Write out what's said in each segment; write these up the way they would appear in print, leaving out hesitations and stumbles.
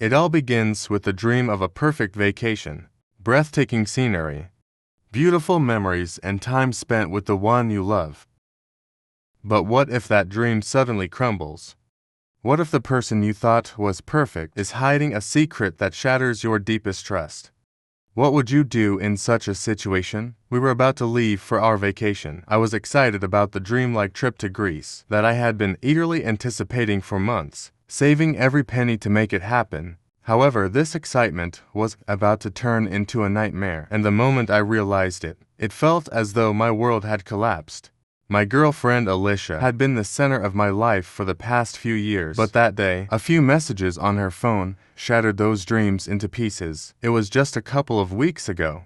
It all begins with the dream of a perfect vacation, breathtaking scenery, beautiful memories, and time spent with the one you love. But what if that dream suddenly crumbles? What if the person you thought was perfect is hiding a secret that shatters your deepest trust? What would you do in such a situation? We were about to leave for our vacation. I was excited about the dreamlike trip to Greece that I had been eagerly anticipating for months, saving every penny to make it happen. However, this excitement was about to turn into a nightmare, and the moment I realized it, it felt as though my world had collapsed. My girlfriend Alicia had been the center of my life for the past few years, but that day, a few messages on her phone shattered those dreams into pieces. It was just a couple of weeks ago.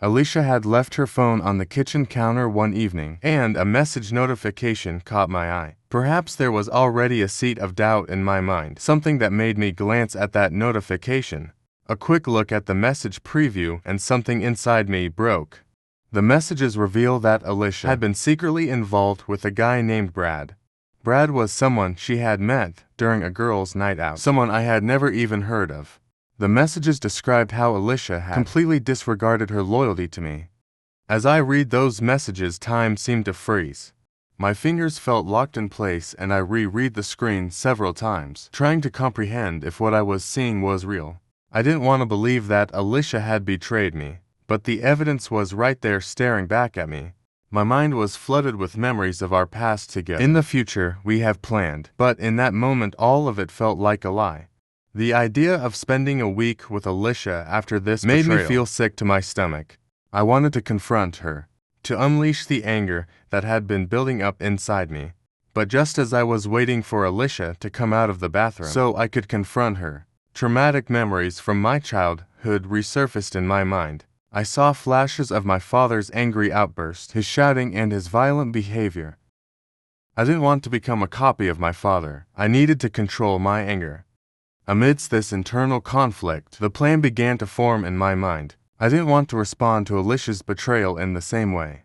Alicia had left her phone on the kitchen counter one evening, and a message notification caught my eye. Perhaps there was already a seed of doubt in my mind, something that made me glance at that notification. A quick look at the message preview, and something inside me broke. The messages reveal that Alicia had been secretly involved with a guy named Brad. Brad was someone she had met during a girls' night out, someone I had never even heard of. The messages described how Alicia had completely disregarded her loyalty to me. As I read those messages, time seemed to freeze. My fingers felt locked in place, and I reread the screen several times, trying to comprehend if what I was seeing was real. I didn't want to believe that Alicia had betrayed me, but the evidence was right there staring back at me. My mind was flooded with memories of our past together. In the future, we have planned, but in that moment all of it felt like a lie. The idea of spending a week with Alicia after this made me feel sick to my stomach. I wanted to confront her, to unleash the anger that had been building up inside me. But just as I was waiting for Alicia to come out of the bathroom so I could confront her, traumatic memories from my childhood resurfaced in my mind. I saw flashes of my father's angry outburst, his shouting, and his violent behavior. I didn't want to become a copy of my father. I needed to control my anger. Amidst this internal conflict, the plan began to form in my mind. I didn't want to respond to Alicia's betrayal in the same way,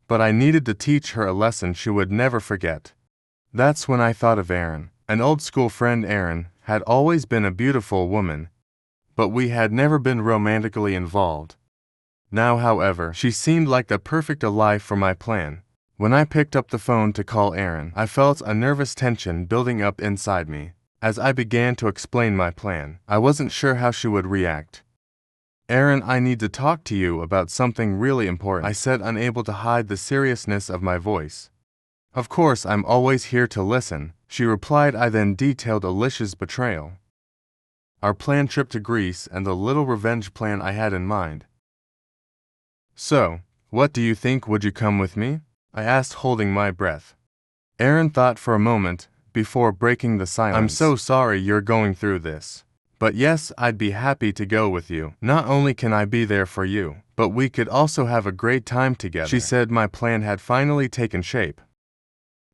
but I needed to teach her a lesson she would never forget. That's when I thought of Erin. An old school friend. Erin had always been a beautiful woman, but we had never been romantically involved. Now, however, she seemed like the perfect ally for my plan. When I picked up the phone to call Erin, I felt a nervous tension building up inside me. As I began to explain my plan, I wasn't sure how she would react. "Erin, I need to talk to you about something really important," I said, unable to hide the seriousness of my voice. "Of course, I'm always here to listen," she replied. I then detailed Alicia's betrayal, our planned trip to Greece, and the little revenge plan I had in mind. "So, what do you think? Would you come with me?" I asked, holding my breath. Erin thought for a moment before breaking the silence. "I'm so sorry you're going through this. But yes, I'd be happy to go with you. Not only can I be there for you, but we could also have a great time together," she said. My plan had finally taken shape,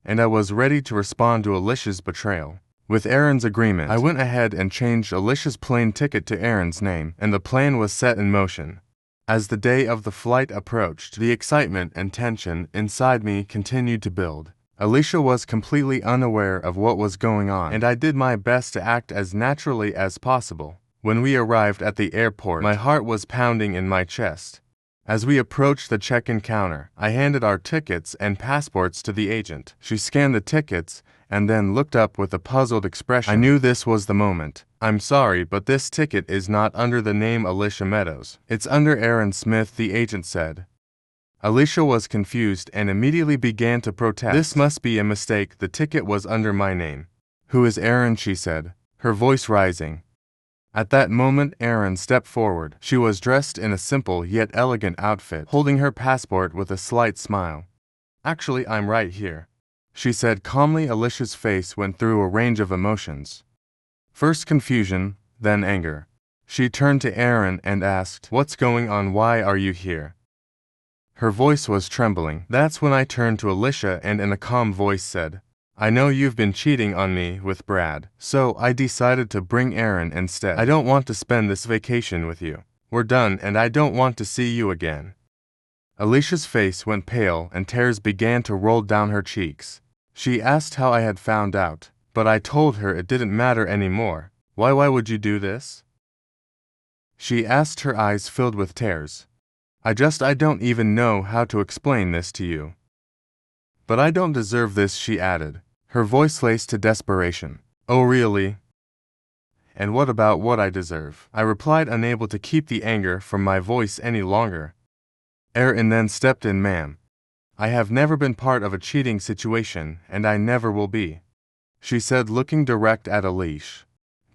and I was ready to respond to Alicia's betrayal. With Erin's agreement, I went ahead and changed Alicia's plane ticket to Erin's name, and the plan was set in motion. As the day of the flight approached, the excitement and tension inside me continued to build. Alicia was completely unaware of what was going on, and I did my best to act as naturally as possible. When we arrived at the airport, my heart was pounding in my chest. As we approached the check-in counter, I handed our tickets and passports to the agent. She scanned the tickets and then looked up with a puzzled expression. I knew this was the moment. "I'm sorry, but this ticket is not under the name Alicia Meadows. It's under Erin Smith," the agent said. Alicia was confused and immediately began to protest. "This must be a mistake. The ticket was under my name." "Who is Erin?" she said, her voice rising. At that moment, Erin stepped forward. She was dressed in a simple yet elegant outfit, holding her passport with a slight smile. "Actually, I'm right here," she said calmly. Alicia's face went through a range of emotions. First confusion, then anger. She turned to Erin and asked, "What's going on? Why are you here?" Her voice was trembling. That's when I turned to Alicia and in a calm voice said, "I know you've been cheating on me with Brad, so I decided to bring Erin instead. I don't want to spend this vacation with you. We're done, and I don't want to see you again." Alicia's face went pale and tears began to roll down her cheeks. She asked how I had found out, but I told her it didn't matter anymore. Why would you do this?" she asked, her eyes filled with tears. I don't even know how to explain this to you. But I don't deserve this," she added, her voice laced to desperation. "Oh really? And what about what I deserve?" I replied, unable to keep the anger from my voice any longer. Erin then stepped in. "Ma'am, I have never been part of a cheating situation, and I never will be," she said, looking direct at Alicia.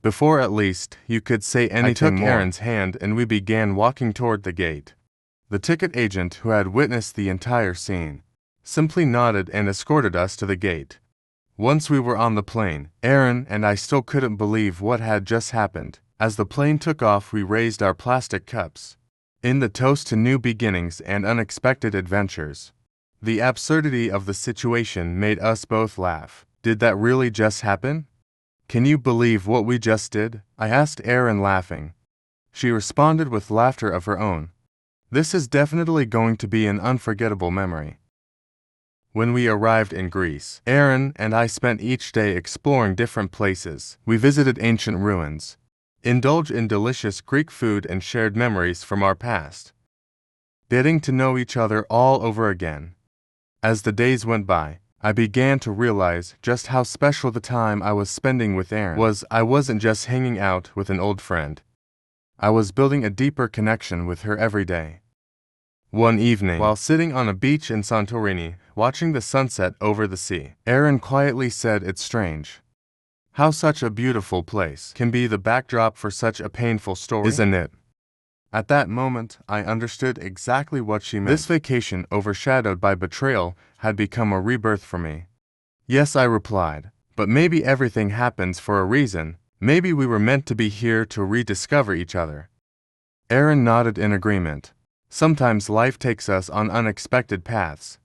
"Before at least you could say anything more." I took Erin's hand and we began walking toward the gate. The ticket agent, who had witnessed the entire scene, simply nodded and escorted us to the gate. Once we were on the plane, Erin and I still couldn't believe what had just happened. As the plane took off, we raised our plastic cups in the toast to new beginnings and unexpected adventures. The absurdity of the situation made us both laugh. "Did that really just happen? Can you believe what we just did?" I asked Erin, laughing. She responded with laughter of her own. "This is definitely going to be an unforgettable memory." When we arrived in Greece, Erin and I spent each day exploring different places. We visited ancient ruins, indulged in delicious Greek food, and shared memories from our past, getting to know each other all over again. As the days went by, I began to realize just how special the time I was spending with Erin was. I wasn't just hanging out with an old friend. I was building a deeper connection with her every day. One evening, while sitting on a beach in Santorini, watching the sunset over the sea, Erin quietly said, "It's strange how such a beautiful place can be the backdrop for such a painful story, isn't it?" At that moment, I understood exactly what she meant. This vacation, overshadowed by betrayal, had become a rebirth for me. "Yes," I replied, "but maybe everything happens for a reason. Maybe we were meant to be here to rediscover each other." Erin nodded in agreement. "Sometimes life takes us on unexpected paths.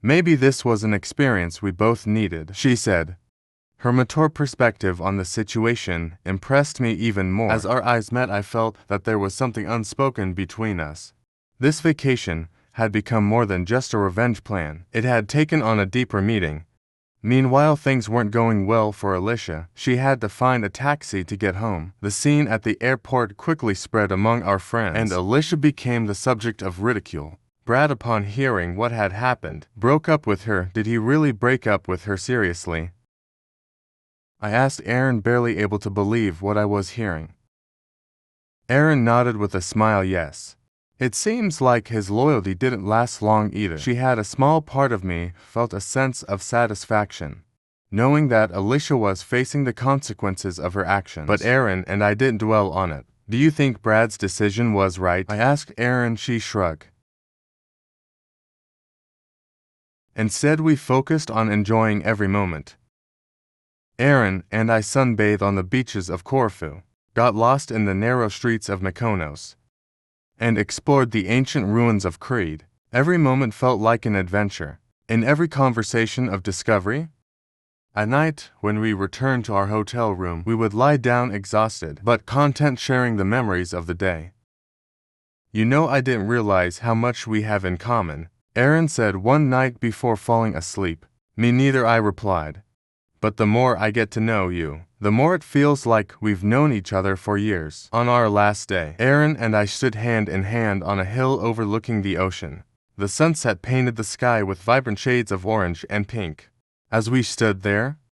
Maybe this was an experience we both needed," she said. Her mature perspective on the situation impressed me even more. As our eyes met, I felt that there was something unspoken between us. This vacation had become more than just a revenge plan. It had taken on a deeper meaning. Meanwhile, things weren't going well for Alicia. She had to find a taxi to get home. The scene at the airport quickly spread among our friends, and Alicia became the subject of ridicule. Brad, upon hearing what had happened, broke up with her. Did he really break up with her, seriously? I asked Erin, barely able to believe what I was hearing. Erin nodded with a smile. "Yes. It seems like his loyalty didn't last long either." She had a small part of me felt a sense of satisfaction, knowing that Alicia was facing the consequences of her actions. But Erin and I didn't dwell on it. "Do you think Brad's decision was right?" I asked Erin. She shrugged. Instead, we focused on enjoying every moment. Erin and I sunbathed on the beaches of Corfu, got lost in the narrow streets of Mykonos, and explored the ancient ruins of Crete. Every moment felt like an adventure, in every conversation of discovery. At night, when we returned to our hotel room, we would lie down exhausted, but content, sharing the memories of the day. "You know, I didn't realize how much we have in common," Erin said one night before falling asleep. "Me neither," I replied. "But the more I get to know you, the more it feels like we've known each other for years." On our last day, Erin and I stood hand in hand on a hill overlooking the ocean. The sunset painted the sky with vibrant shades of orange and pink. As we stood there,